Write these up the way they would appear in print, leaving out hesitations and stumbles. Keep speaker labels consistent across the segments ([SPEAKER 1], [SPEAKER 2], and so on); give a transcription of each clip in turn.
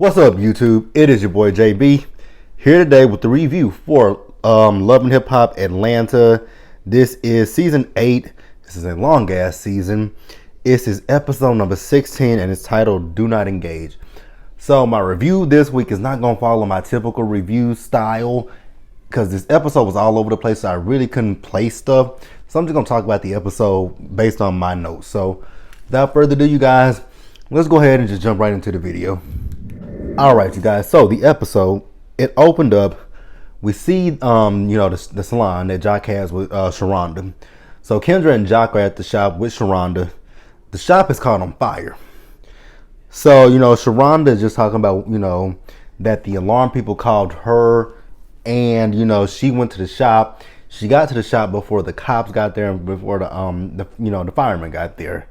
[SPEAKER 1] What's up, YouTube? It is your boy JB here today with the review for Love and Hip Hop Atlanta. This is season 8. This is a long ass season. This is episode number 16 and it's titled Do Not Engage. So my review this week is not gonna follow my typical review style because this episode was all over the place, so I really couldn't play stuff. So I'm just gonna talk about the episode based on my notes. So without further ado, you guys, let's go ahead and just jump right into the video. All right, you guys. So the episode, it opened up. We see, the salon that Jock has with Sharonda. So Kendra and Jock are at the shop with Sharonda. The shop is caught on fire. So, Sharonda is just talking about, that the alarm people called her, and she went to the shop. She got to the shop before the cops got there and before the firemen got there.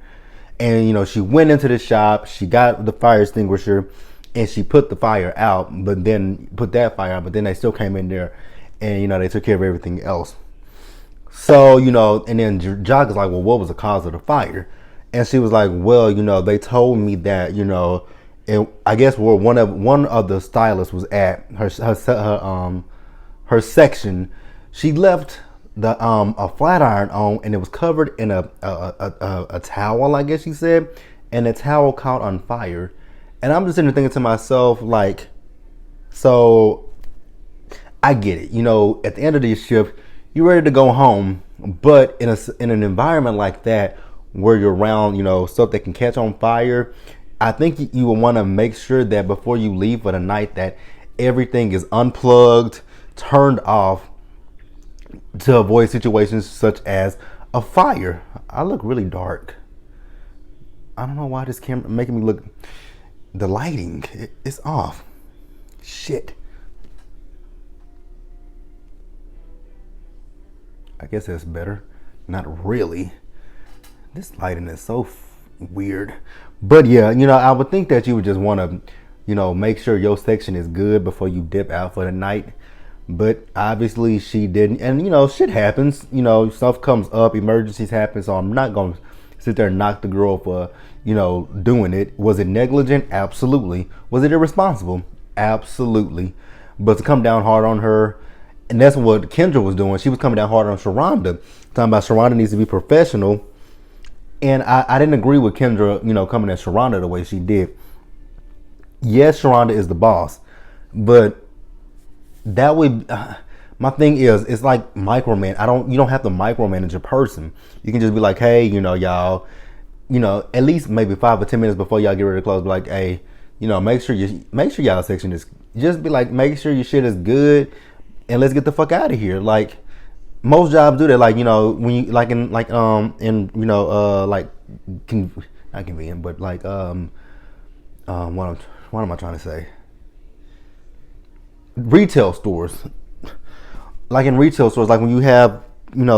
[SPEAKER 1] And she went into the shop. She got the fire extinguisher. And she put the fire out, but then they still came in there and, they took care of everything else. So, and then Jock is like, well, what was the cause of the fire? And she was like, well, they told me that, and I guess where one of the stylists was at her section, she left a flat iron on and it was covered in a towel, I guess she said, and the towel caught on fire. And I'm just sitting there thinking to myself, like, so I get it. At the end of this shift, you're ready to go home. But in an environment like that, where you're around, stuff that can catch on fire, I think you will want to make sure that before you leave for the night, that everything is unplugged, turned off, to avoid situations such as a fire. I look really dark. I don't know why this camera making me look. The lighting is off. Shit. I guess that's better. Not really. This lighting is so weird. But yeah, I would think that you would just want to, make sure your section is good before you dip out for the night. But obviously she didn't. And, shit happens. Stuff comes up. Emergencies happen. So I'm not going to sit there and knock the girl for doing it. Was it negligent? Absolutely. Was it irresponsible? Absolutely. But to come down hard on her, and that's what Kendra was doing. She was coming down hard on Sharonda, talking about Sharonda needs to be professional. And I didn't agree with Kendra, coming at Sharonda the way she did. Yes, Sharonda is the boss, but that would. My thing is, it's like micromanage. You don't have to micromanage a person. You can just be like, hey, y'all. At least maybe 5 or 10 minutes before y'all get ready to close, be like, hey, make sure y'all section is, just be like, make sure your shit is good, and let's get the fuck out of here. Like most jobs do that. Like when you not convenient, but like what am I trying to say? Retail stores. Like in retail stores, like when you have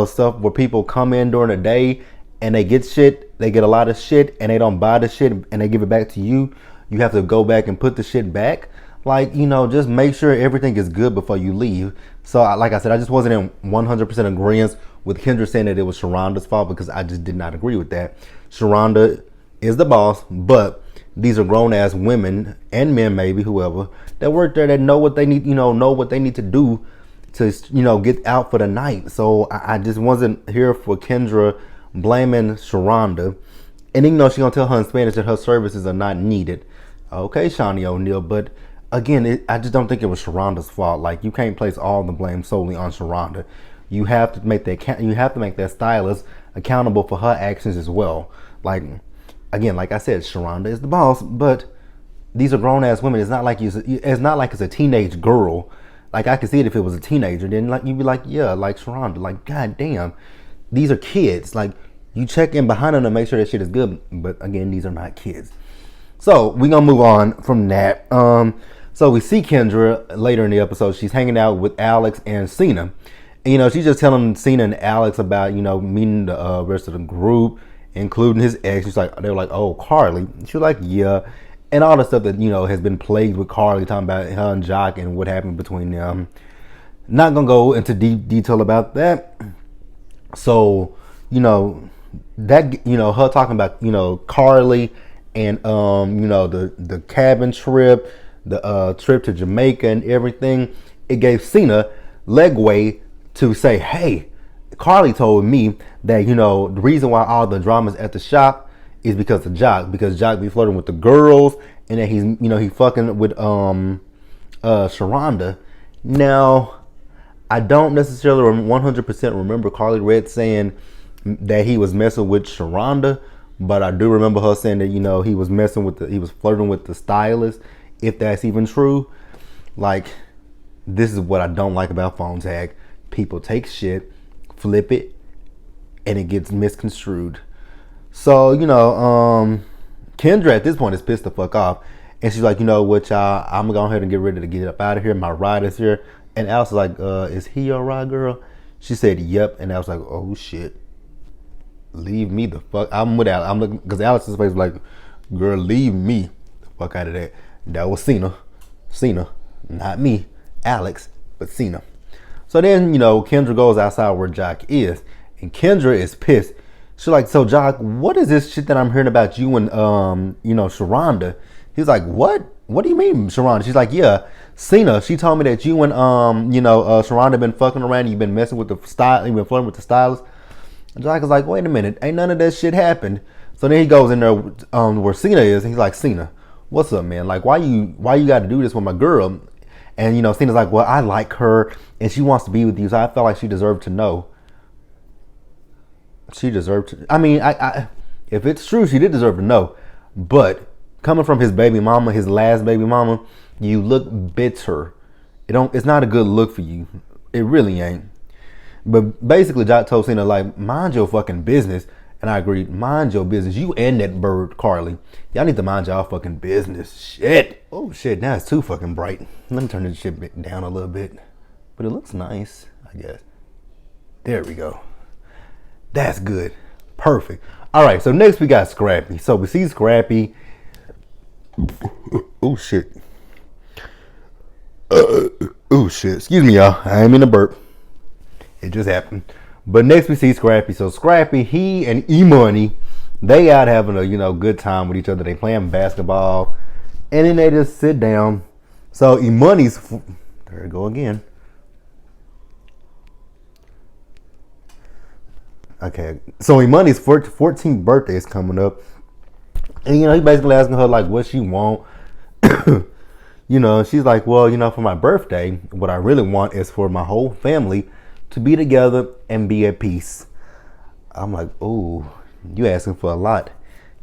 [SPEAKER 1] stuff where people come in during the day. And they get shit, they get a lot of shit, and they don't buy the shit, and they give it back to you. You have to go back and put the shit back. Like, just make sure everything is good before you leave. So, like I said, I just wasn't in 100% agreement with Kendra saying that it was Sharonda's fault, because I just did not agree with that. Sharonda is the boss, but these are grown-ass women and men, maybe, whoever, that work there, that know what they need, know what they need to do to, get out for the night. So, I just wasn't here for Kendra blaming Sharonda, and even though she's gonna tell her in Spanish that her services are not needed. Okay, Shawnee O'Neal, but again, I just don't think it was Sharonda's fault. Like, you can't place all the blame solely on Sharonda. You have to make that stylist accountable for her actions as well. Like, again, like I said, Sharonda is the boss, but these are grown ass women. It's not like it's a teenage girl. Like, I could see it if it was a teenager. Then like you'd be like, yeah, like Sharonda. Like, goddamn. These are kids. Like, you check in behind them to make sure that shit is good. But again, these are not kids. So we're gonna move on from that. So we see Kendra later in the episode. She's hanging out with Alex and Cena. And, she's just telling Cena and Alex about, meeting the rest of the group, including his ex. They were like, oh, Carly. She was like, yeah. And all the stuff that, has been plagued with Carly, talking about her and Jock and what happened between them. Not gonna go into deep detail about that. So, that, her talking about, Carly and, the cabin trip, the trip to Jamaica and everything, it gave Cena legway to say, hey, Carly told me that, the reason why all the drama's at the shop is because of Jock, because Jock be flirting with the girls, and that he's, he fucking with Sharonda. Now, I don't necessarily 100% remember Carly Red saying that he was messing with Sharonda, but I do remember her saying that, he was he was flirting with the stylist, if that's even true. Like, this is what I don't like about phone tag. People take shit, flip it, and it gets misconstrued. So, Kendra at this point is pissed the fuck off. And she's like, you know what, y'all, I'm gonna go ahead and get ready to get up out of here. My ride is here. And Alice is like, is he your ride, girl? She said, yep. And I was like, oh shit. Leave me the fuck. I'm with Alice. I'm looking, because Alice's face was like, girl, leave me the fuck out of that. That was Cena. Not me, Alex, but Cena. So then, Kendra goes outside where Jock is. And Kendra is pissed. She's like, so Jock, what is this shit that I'm hearing about you and, Sharonda? He's like, what? What do you mean, Sharonda? She's like, yeah, Cena. She told me that you and, Sharonda been fucking around. You've been messing with the style. You've been flirting with the stylist. And Jock is like, wait a minute. Ain't none of that shit happened. So then he goes in there where Cena is. And he's like, Cena, what's up, man? Like, why you got to do this with my girl? And, Cena's like, well, I like her and she wants to be with you. So I felt like she deserved to know. She deserved to. I mean, I if it's true, she did deserve to know. But coming from his baby mama, his last baby mama, you look bitter. It's not a good look for you. It really ain't. But basically, Jock told Cena, like, mind your fucking business. And I agreed, mind your business. You and that bird, Carly. Y'all need to mind y'all fucking business. Shit. Oh, shit. Now it's too fucking bright. Let me turn this shit down a little bit. But it looks nice, I guess. There we go. That's good. Perfect. All right, so next we got Scrappy. So we see Scrappy. Oh, shit. Oh, shit. Excuse me, y'all. I ain't mean to burp. It just happened. But next we see Scrappy. So Scrappy, he and E-Money, they out having a, good time with each other. They playing basketball. And then they just sit down. So E-Money's, there we go again. Okay, so E-Money's 14th birthday is coming up. And, he basically asking her, like, what she want. She's like, well, for my birthday, what I really want is for my whole family to be together and be at peace. I'm like, oh, you asking for a lot.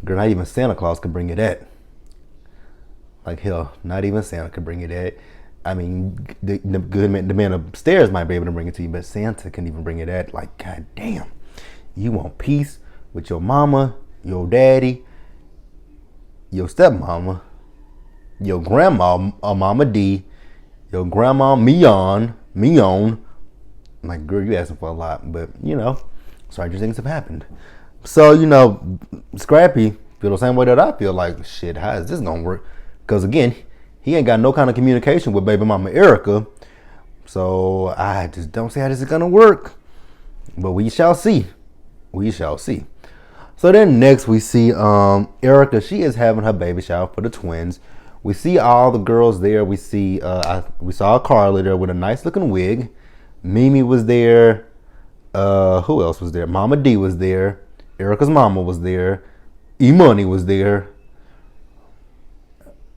[SPEAKER 1] Girl, not even Santa Claus could bring you that. Like, hell, not even Santa could bring you that. I mean, the man upstairs might be able to bring it to you, but Santa couldn't even bring you that. Like, god damn. You want peace with your mama, your daddy, your stepmama, your grandma, Mama D, your grandma, Mion. Like, girl, you asking for a lot, but, stranger things have happened. So, Scrappy feel the same way that I feel. Like, shit, how is this gonna work? Because, again, he ain't got no kind of communication with baby mama Erica. So, I just don't see how this is gonna work. But we shall see. We shall see. So then next we see Erica. She is having her baby shower for the twins. We see all the girls there. We see we saw Carly there with a nice looking wig. Mimi was there. Who else was there? Mama D was there. Erica's mama was there. E-Money was there.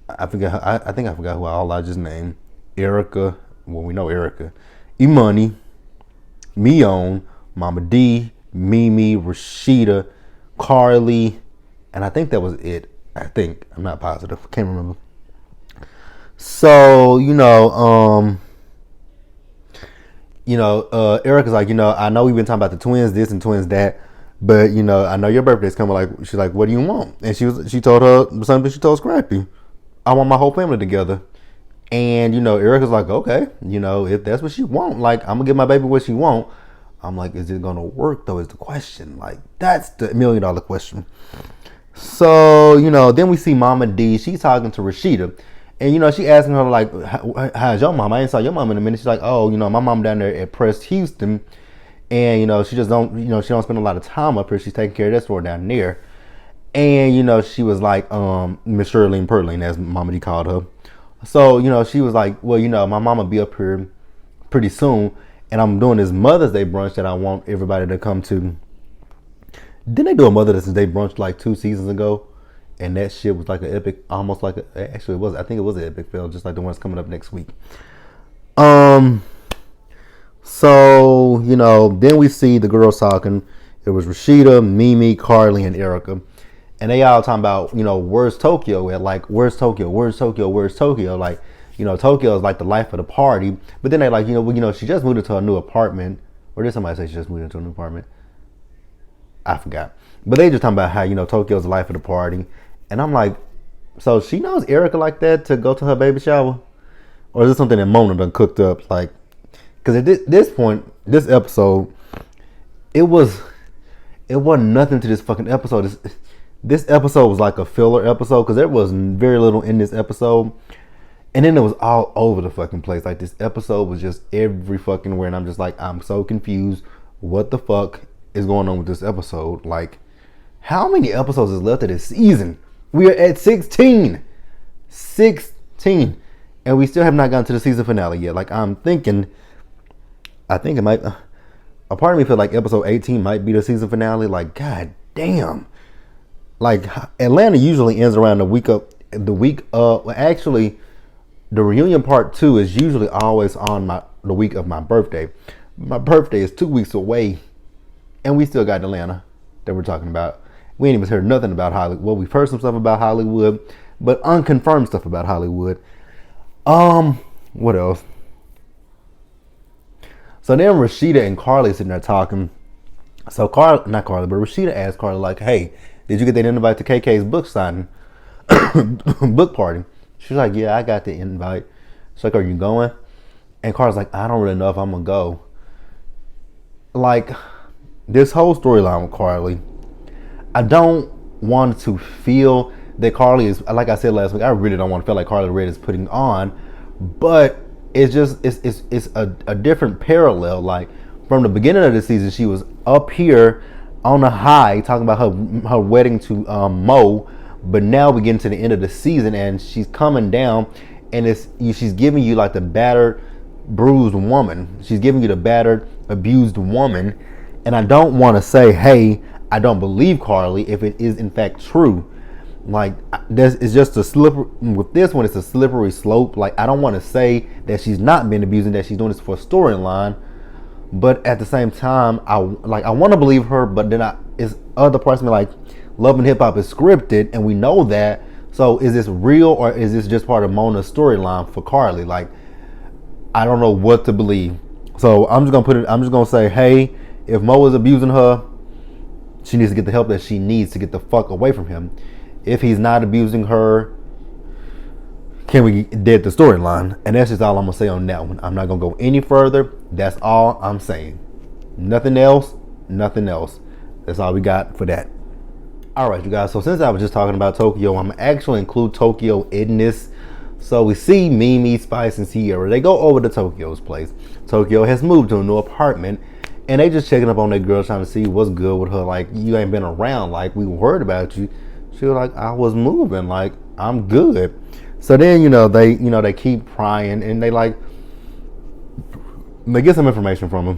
[SPEAKER 1] I think I forgot who all I just named. Erica. Well, we know Erica. E-Money. Mion. Mama D. Mimi, Rashida, Carly, and I think that was it. I'm not positive. Can't remember. So, Erica's like, I know we've been talking about the twins this and twins that, but I know your birthday's coming. Like, she's like, what do you want? And she told her something. She told Scrappy, I want my whole family together. And Erica's like, okay, if that's what she want, like, I'm gonna give my baby what she want. I'm like, is it gonna work though? Is the question. Like, that's the $1 million question. So, then we see Mama D. She's talking to Rashida, and she asking her, like, how's your mom? I ain't saw your mom in a minute. She's like, oh, my mom down there at Prest Houston, and she just don't, she don't spend a lot of time up here. She's taking care of that store down there, and she was like, Miss Shirley and Perlin, as Mama D called her. So, she was like, well, my mama be up here pretty soon, and I'm doing this Mother's Day brunch that I want everybody to come to. Didn't they do a Mother's Day brunch like 2 seasons ago? And that shit was like an epic, almost like actually it was. I think it was an epic fail, just like the one's coming up next week. Um. So then we see the girls talking. It was Rashida, Mimi, Carly, and Erica, and they all talking about where's Tokyo at? Like where's Tokyo? Where's Tokyo? Where's Tokyo? Like Tokyo is like the life of the party. But then they like she just moved into a new apartment. Or did somebody say she just moved into a new apartment? I forgot. But they just talking about how Tokyo's the life of the party, and I'm like, so she knows Erica like that to go to her baby shower, or is this something that Mona done cooked up? Like, because at this point, this episode, it wasn't nothing to this fucking episode. This episode was like a filler episode because there was very little in this episode, and then it was all over the fucking place. Like this episode was just every fucking where, and I'm just like, I'm so confused. What the fuck is going on with this episode? Like, how many episodes is left of this season? We are at 16, and we still have not gotten to the season finale yet. Like, I think it might. A part of me feel like episode 18 might be the season finale. Like, god damn. Like, Atlanta usually ends around the week of. Well, actually, the reunion part 2 is usually always on the week of my birthday. My birthday is 2 weeks away, and we still got Atlanta that we're talking about. We ain't even heard nothing about Hollywood. Well, we've heard some stuff about Hollywood, but unconfirmed stuff about Hollywood. What else? So then Rashida and Carly sitting there talking. So not Carly, but Rashida asked Carly like, "Hey, did you get that invite to KK's book signing, book party?" She's like, "Yeah, I got the invite." She's like, "Are you going?" And Carly's like, "I don't really know if I'm gonna go." Like, this whole storyline with Carly, I don't want to feel that Carly is, like I said last week, I really don't want to feel like Carly Red is putting on, but it's just it's a different parallel. Like, from the beginning of the season, she was up here on a high talking about her wedding to Mo, but now we get into the end of the season and she's coming down, and she's giving you like the battered, bruised woman. She's giving you the battered, abused woman, and I don't want to say, hey, I don't believe Carly if it is in fact true. Like, it's just a slippery, with this one, it's a slippery slope. Like, I don't want to say that she's not been abusing, that she's doing this for a storyline, but at the same time, I want to believe her, but then it's other parts of me like, Love and Hip Hop is scripted, and we know that. So is this real, or is this just part of Mona's storyline for Carly? Like, I don't know what to believe. So I'm just gonna say, hey, if Mo is abusing her, she needs to get the help that she needs to get the fuck away from him. If he's not abusing her, can we dead the storyline? And that's just all I'm gonna say on that one. I'm not gonna go any further. That's all I'm saying. Nothing else. That's all we got for that. Alright, you guys, so since I was just talking about Tokyo, I'm gonna actually include Tokyo in this. So we see Mimi, Spice, and Sierra. They go over to Tokyo's place. Tokyo has moved to a new apartment, and they just checking up on that girl, trying to see what's good with her. Like, you ain't been around. Like, we worried about you. She was like, I was moving. Like, I'm good. So then, they keep prying, and they get some information from him.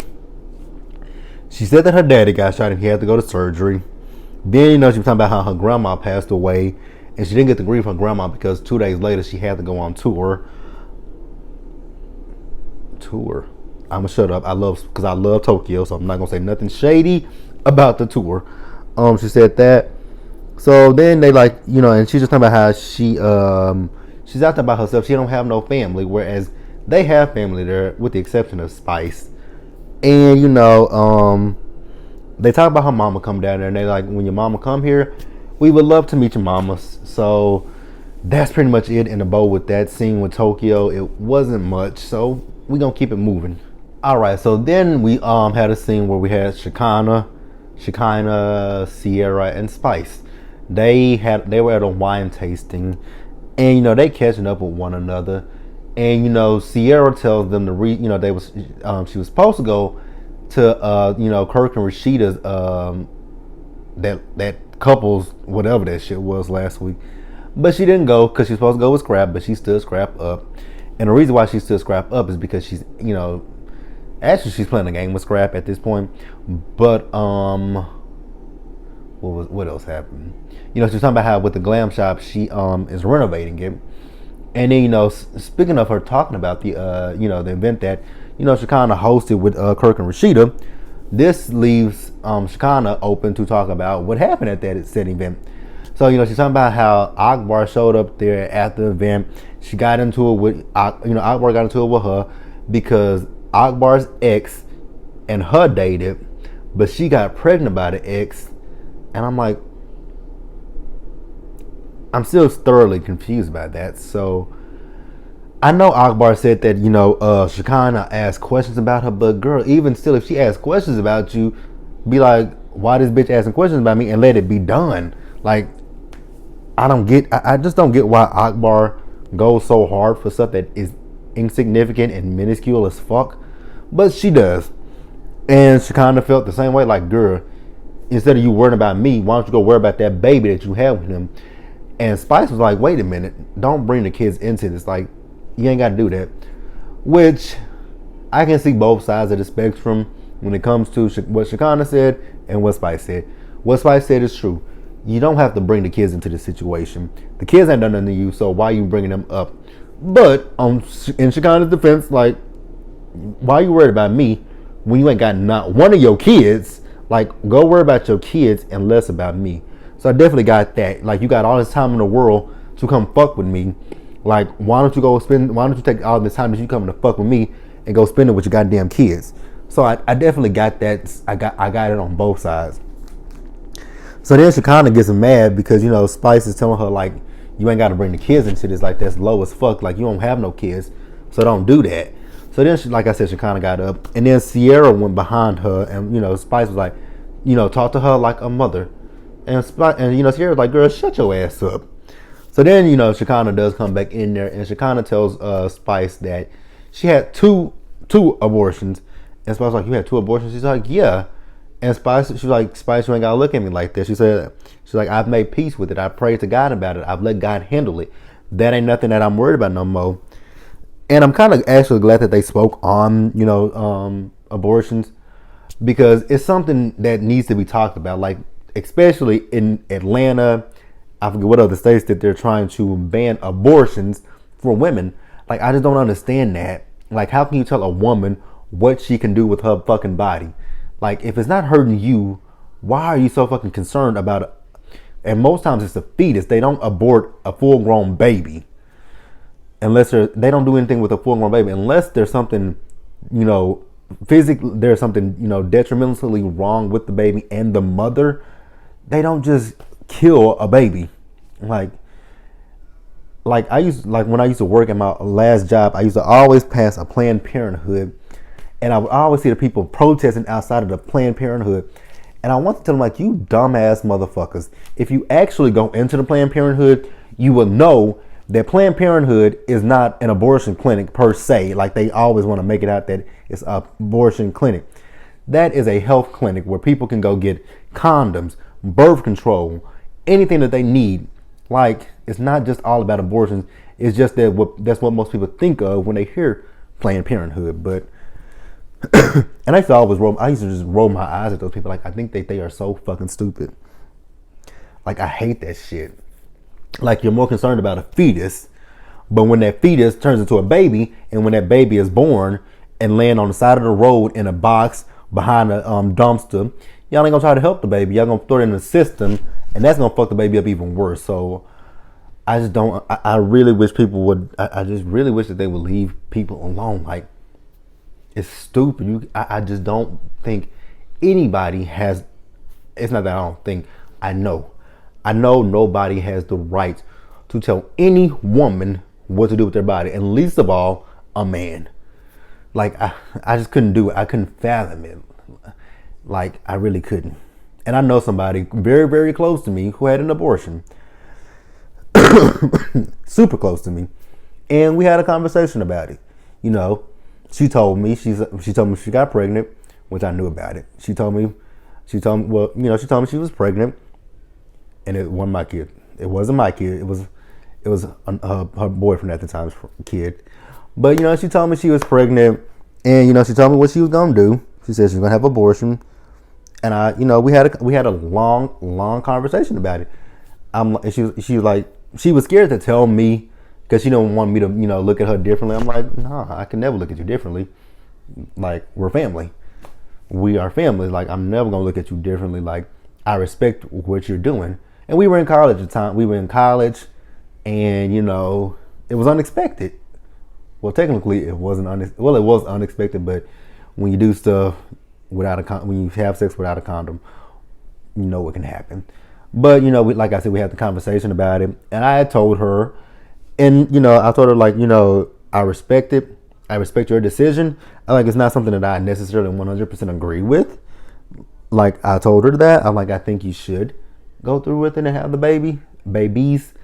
[SPEAKER 1] She said that her daddy got shot and he had to go to surgery. Then, she was talking about how her grandma passed away, and she didn't get to grieve her grandma because 2 days later she had to go on tour. I'ma shut up. Because I love Tokyo, so I'm not gonna say nothing shady about the tour. She said that. So then they and she's just talking about how she's out there by herself. She don't have no family, whereas they have family there, with the exception of Spice. And they talk about her mama come down there, and they like, when your mama come here, we would love to meet your mama. So that's pretty much it in the bow with that scene with Tokyo. It wasn't much, so we gonna keep it moving. All right, so then we had a scene where we had Shekinah, Sierra, and Spice. They were at a wine tasting, and they catching up with one another. And Sierra tells them she was supposed to go to Kirk and Rashida's that couples, whatever that shit was last week. But she didn't go because she's supposed to go with Scrap, but she stood Scrap up. And the reason why she stood Scrap up is because she's, actually she's playing a game with Scrap at this point. But what else happened? She's talking about how with the glam shop she is renovating it. And then, speaking of her talking about the the event that Shekinah hosted with Kirk and Rashida, this leaves Shekinah open to talk about what happened at that said event. So she's talking about how Akbar showed up there at the event. She got into it with Akbar got into it with her because Akbar's ex and her dated, but she got pregnant by the ex, and I'm like, I'm still thoroughly confused by that. So I know Akbar said that Shekinah asked questions about her, but girl, even still, if she asks questions about you, be like, why this bitch asking questions about me and let it be done? Like, I just don't get why Akbar goes so hard for stuff that is insignificant and minuscule as fuck, but she does. And Shekinah felt the same way. Like, girl, instead of you worrying about me, why don't you go worry about that baby that you have with him? And Spice was like, wait a minute, don't bring the kids into this. Like, you ain't got to do that. Which I can see both sides of the spectrum when it comes to what Shekinah said and what Spice said. What Spice said is true. You don't have to bring the kids into the situation. The kids ain't done nothing to you, so why are you bringing them up? But in Shekinah's defense, like, why are you worried about me when you ain't got not one of your kids? Like, go worry about your kids and less about me. So I definitely got that. Like, you got all this time in the world to come fuck with me. Like, why don't you take all this time that you coming to fuck with me and go spend it with your goddamn kids? So I definitely got that. I got it on both sides. So then Shekinah gets mad because, Spice is telling her, like, you ain't got to bring the kids into this. Like, that's low as fuck. Like, you don't have no kids, so don't do that. So then, like I said, Shekinah got up. And then Sierra went behind her. And, Spice was like, talk to her like a mother. And Sierra was like, girl, shut your ass up. So then, Shekinah does come back in there. And Shekinah tells Spice that she had two abortions. And Spice was like, you had 2 abortions? She's like, yeah. And she's like, Spice, you ain't gotta look at me like that. She's like, I've made peace with it. I prayed to God about it. I've let God handle it. That ain't nothing that I'm worried about no more. And I'm kind of actually glad that they spoke on, abortions, because it's something that needs to be talked about. Like, especially in Atlanta, I forget what other states that they're trying to ban abortions for women. Like, I just don't understand that. Like, how can you tell a woman what she can do with her fucking body? Like, if it's not hurting you, why are you so fucking concerned about it? And most times it's a fetus. They don't abort a full-grown baby unless they don't do anything with a full-grown baby unless there's something, physically, there's something, detrimentally wrong with the baby and the mother. They don't just kill a baby. Like when I used to work at my last job, I used to always pass a Planned Parenthood. And I would always see the people protesting outside of the Planned Parenthood. And I want to tell them, like, you dumbass motherfuckers. If you actually go into the Planned Parenthood, you will know that Planned Parenthood is not an abortion clinic per se. Like, they always want to make it out that it's an abortion clinic. That is a health clinic where people can go get condoms, birth control, anything that they need. Like, it's not just all about abortions. It's just that that's what most people think of when they hear Planned Parenthood. But and I used to just roll my eyes at those people. Like, I think that they are so fucking stupid. Like, I hate that shit. Like, you're more concerned about a fetus, but when that fetus turns into a baby, and when that baby is born and land on the side of the road in a box behind a dumpster, y'all ain't gonna try to help the baby. Y'all gonna throw it in the system, and that's gonna fuck the baby up even worse. So I just don't. I really wish people would. I just really wish that they would leave people alone. Like, it's stupid. I just don't think anybody has. It's not that I don't think. I know nobody has the right to tell any woman what to do with their body, and least of all, a man. Like, I just couldn't do it. I couldn't fathom it. Like, I really couldn't. And I know somebody very, very close to me who had an abortion. Super close to me. And we had a conversation about it. She told me she got pregnant, which I knew about it. She told me she told me she was pregnant, and it wasn't my kid. It wasn't my kid. It was her boyfriend at the time's kid. But she told me she was pregnant, and she told me what she was gonna do. She said she was gonna have an abortion, and we had a long conversation about it. She was like, she was scared to tell me because she don't want me to look at her differently. I'm like, nah, I can never look at you differently. Like, we're family. We are family. Like, I'm never gonna look at you differently. Like, I respect what you're doing. And we were in college at the time. We were in college, and it was unexpected. Well, technically, it wasn't. It was unexpected. But when you do stuff when you have sex without a condom, you know what can happen. But like I said, we had the conversation about it, and I had told her, and I told her, like, I respect it. I respect your decision. It's not something that I necessarily 100% agree with. Like, I told her that. I'm like, I think you should go through with it and have the babies.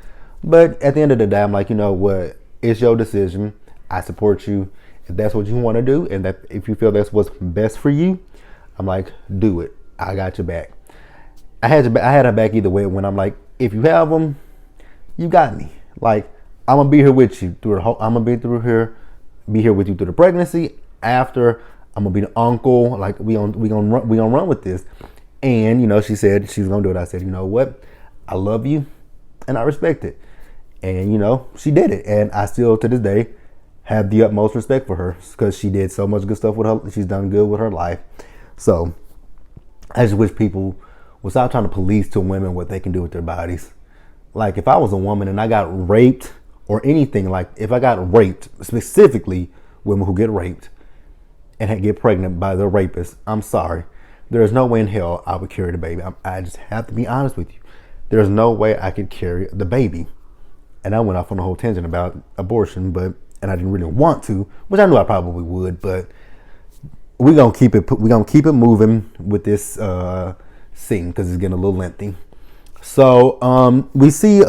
[SPEAKER 1] But at the end of the day, I'm like, what? It's your decision. I support you. If that's what you want to do, and that if you feel that's what's best for you, I'm like, do it. I got your back. I had her back either way. When I'm like, if you have them, you got me. Like, I'm gonna be here with you through the whole. I'm gonna be here with you through the pregnancy. After, I'm gonna be the uncle. Like, we gonna run with this. And she said she was gonna do it. I said, you know what? I love you, and I respect it. And she did it. And I still, to this day, have the utmost respect for her because she did so much good stuff with her. She's done good with her life. So I just wish people would stop trying to police to women what they can do with their bodies. Like, if I was a woman and I got raped or anything, like if I got raped, specifically women who get raped and get pregnant by their rapist, I'm sorry. There's no way in hell I would carry the baby. I just have to be honest with you. There's no way I could carry the baby. And I went off on a whole tangent about abortion, and I didn't really want to, which I knew I probably would, but we're gonna keep it moving with this scene because it's getting a little lengthy. So we see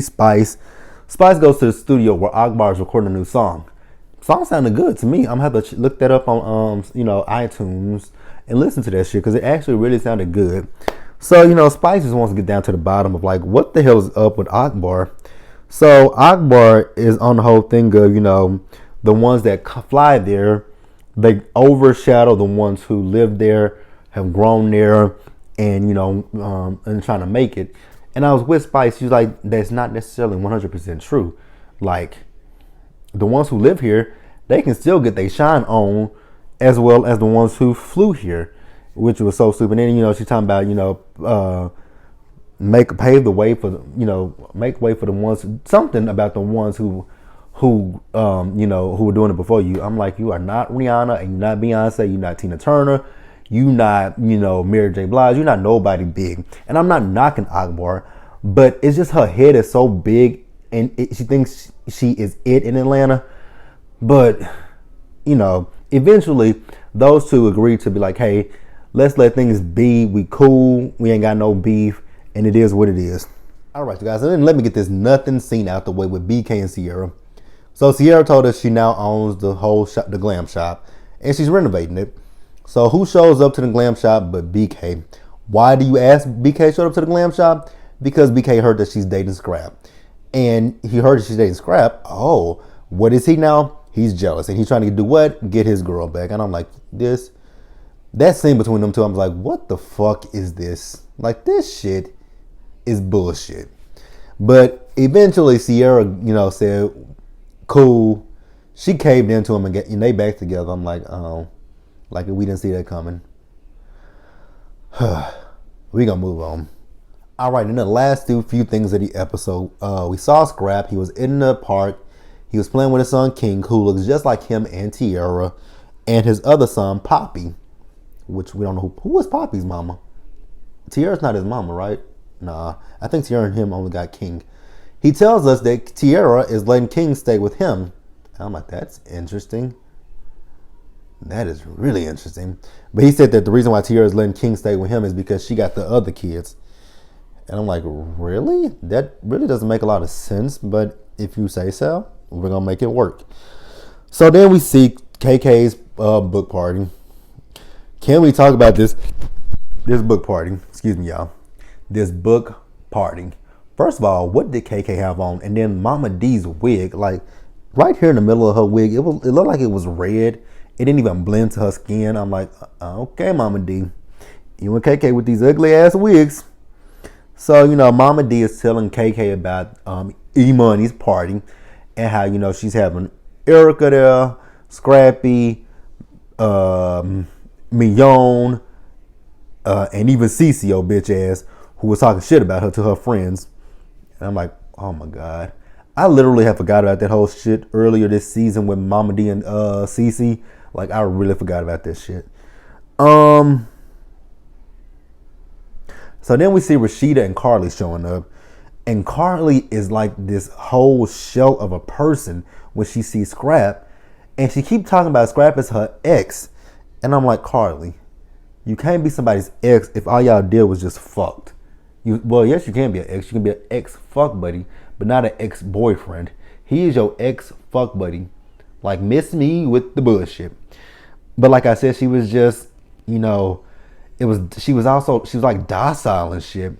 [SPEAKER 1] Spice. Spice goes to the studio where Akbar is recording a new song. Song sounded good to me. I'm gonna have to look that up on iTunes and listen to that shit because it actually really sounded good. So Spice just wants to get down to the bottom of, like, what the hell is up with Akbar. So Akbar is on the whole thing of the ones that fly there, they overshadow the ones who live there, have grown there, and and trying to make it. And I was with Spice. She's like, that's not necessarily 100% true. Like, the ones who live here, they can still get their shine on, as well as the ones who flew here, which was so stupid. And then she's talking about make way for the ones, something about the ones who were doing it before you. I'm like, you are not Rihanna, and you're not Beyonce, you're not Tina Turner, you not Mary J. Blige, you're not nobody big. And I'm not knocking Akbar, but it's just her head is so big, and she thinks she is it in Atlanta. But eventually those two agreed to be like, hey, let's let things be. We cool. We ain't got no beef, and it is what it is. All right, you guys. And then let me get this nothing scene out the way with BK and Sierra. So Sierra told us she now owns the whole shop, the glam shop, and she's renovating it. So who shows up to the glam shop but BK? Why do you ask BK showed up to the glam shop? Because BK heard that she's dating Scrap. And he heard that she's dating Scrap. Oh, what is he now? He's jealous. And he's trying to do what? Get his girl back. And I'm like, that scene between them two, I'm like, what the fuck is this? Like, this shit is bullshit. But eventually Sierra, said, cool. She caved into him and they back together. I'm like, oh, like we didn't see that coming. We gonna move on. All right, in the last few things of the episode, we saw Scrap. He was in the park. He was playing with his son King, who looks just like him and Tierra, and his other son Poppy, which we don't know who was Poppy's mama. Tierra's not his mama, right? Nah, I think Tierra and him only got King. He tells us that Tierra is letting King stay with him. I'm like, that's interesting. That is really interesting. But he said that the reason why Tierra is letting King stay with him is because she got the other kids. And I'm like, really? That really doesn't make a lot of sense. But if you say so, we're going to make it work. So then we see KK's book party. Can we talk about this book party? Excuse me, y'all. This book party First of all, what did KK have on? And then Mama D's wig, like right here in the middle of her wig, it looked like it was red. It didn't even blend to her skin. I'm like, okay, Mama D, you and KK with these ugly ass wigs. So, Mama D is telling KK about E-Money's party and how, she's having Erica there, Scrappy, Mignon, and even Cece, bitch ass, who was talking shit about her to her friends. And I'm like, oh my God. I literally have forgot about that whole shit earlier this season with Mama D and Cece. Like, I really forgot about that shit. So then we see Rashida and Carly showing up. And Carly is like this whole shell of a person when she sees Scrap. And she keeps talking about Scrap as her ex. And I'm like, Carly, you can't be somebody's ex if all y'all did was just fucked. Well, yes, you can be an ex. You can be an ex-fuck buddy, but not an ex-boyfriend. He is your ex-fuck buddy. Like, miss me with the bullshit. But like I said, she was just, she was like docile and shit.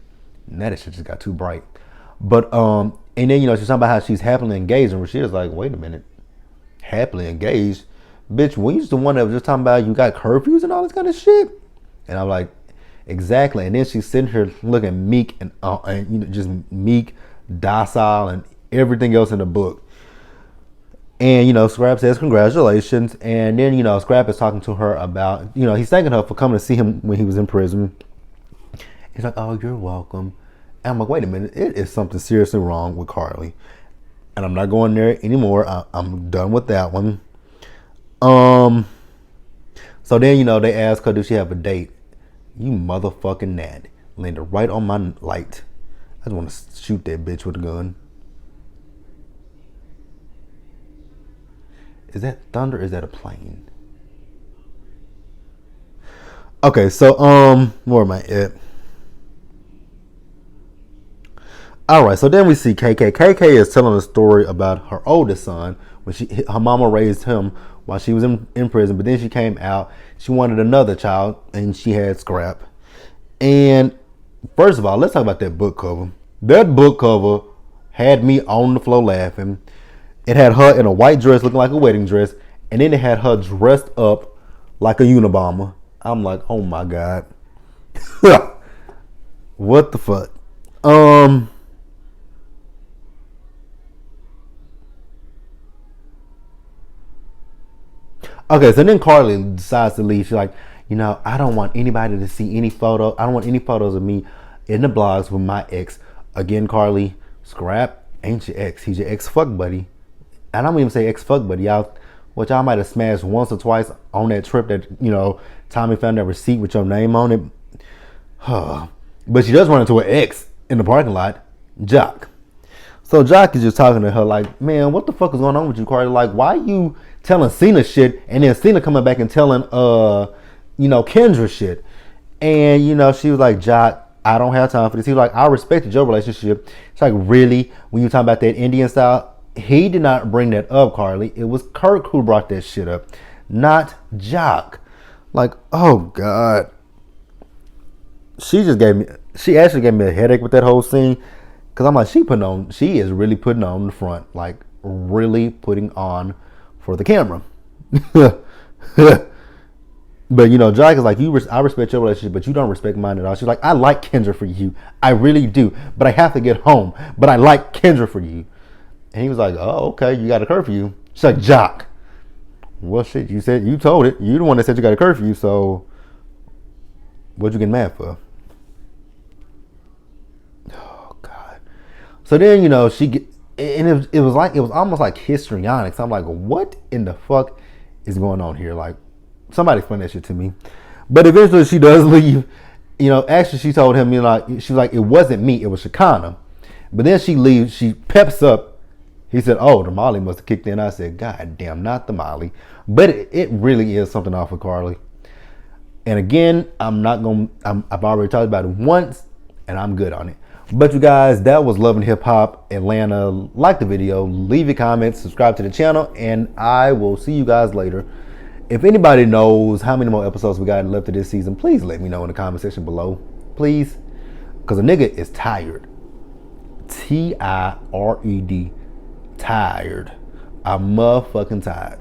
[SPEAKER 1] Now that shit just got too bright. But and then she's talking about how she's happily engaged, and Rashida's like, wait a minute, happily engaged, bitch? We used to one that was just talking about you got curfews and all this kind of shit. And I'm like, exactly. And then she's sitting here looking meek and just meek, docile, and everything else in the book. And Scrap says congratulations, and then Scrap is talking to her about he's thanking her for coming to see him when he was in prison. He's like, oh, you're welcome. And I'm like, wait a minute, it is something seriously wrong with Carly, and I'm not going there anymore. I'm done with that one. So then they ask her, does she have a date? You motherfucking Nat landed right on my light. I just want to shoot that bitch with a gun. Is that thunder or is that a plane? Okay, so where am I at? Alright, so then we see KK. KK is telling a story about her oldest son when her mama raised him while she was in prison, but then she came out. She wanted another child and she had Scrap. And first of all, let's talk about that book cover. That book cover had me on the floor laughing. It had her in a white dress looking like a wedding dress, and then it had her dressed up like a Unabomber. I'm like, oh my God. What the fuck? Okay, so then Carly decides to leave. She's like, I don't want anybody to see any photo. I don't want any photos of me in the blogs with my ex. Again, Carly, Scrap ain't your ex. He's your ex-fuck buddy. I don't even say ex-fuck buddy, y'all, which I might have smashed once or twice on that trip that, Tommy found that receipt with your name on it. But she does run into her ex in the parking lot, Jock. So Jock is just talking to her like, man, what the fuck is going on with you, Carly? Like, why you telling Cena shit and then Cena coming back and telling, Kendra shit? And, she was like, Jock, I don't have time for this. He was like, I respected your relationship. It's like, really? When you talking about that Indian style? He did not bring that up, Carly. It was Kirk who brought that shit up, not Jock. Like, oh God. She actually gave me a headache with that whole scene. Cause I'm like, she is really putting on the front. Like, really putting on for the camera. But Jock is like, I respect your relationship, but you don't respect mine at all. She's like, I like Kendra for you. I really do. But I have to get home. But I like Kendra for you. And he was like, oh, okay, you got a curfew. She's like, Jock. Well, shit, you told it. You the one that said you got a curfew, so what'd you get mad for? Oh, God. So then, it was almost like histrionics. I'm like, what in the fuck is going on here? Like, somebody explain that shit to me. But eventually she does leave. Actually she told him, she was like, it wasn't me, it was Shakana. But then she leaves, she peps up. He said, oh, the Molly must have kicked in. I said, God damn, not the Molly. But it really is something off with Carly. And again, I've already talked about it once, and I'm good on it. But you guys, that was Love and Hip Hop Atlanta. Like the video, leave your comments, subscribe to the channel, and I will see you guys later. If anybody knows how many more episodes we got left of this season, please let me know in the comment section below. Please. Because a nigga is tired. Tired. Tired. I'm motherfucking tired.